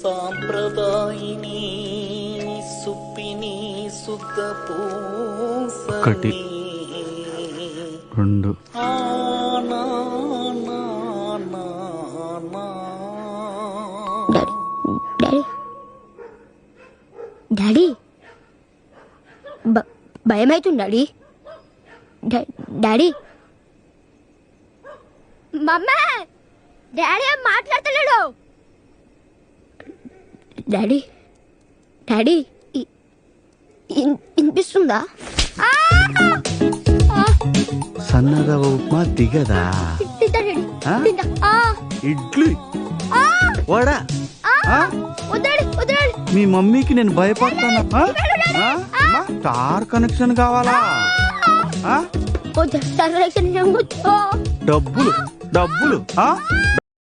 సాంప్రదాయిని సుప్పిని సుత ఒకటి, రెండు, డాడీ భయమైతుంది డాడీ. డాడీ మమ్మీ డాడీ ఏం మాట్లాడతలేడు. డాడీ డాడీ వినిపిస్తుందా? సన్నగా ఉప్మా దిగదా? ఇడ్లీ వడా మీ మమ్మీకి నేను భయపడతానా? స్టార్ కనెక్షన్ కావాలా? డబ్బులు డబ్బులు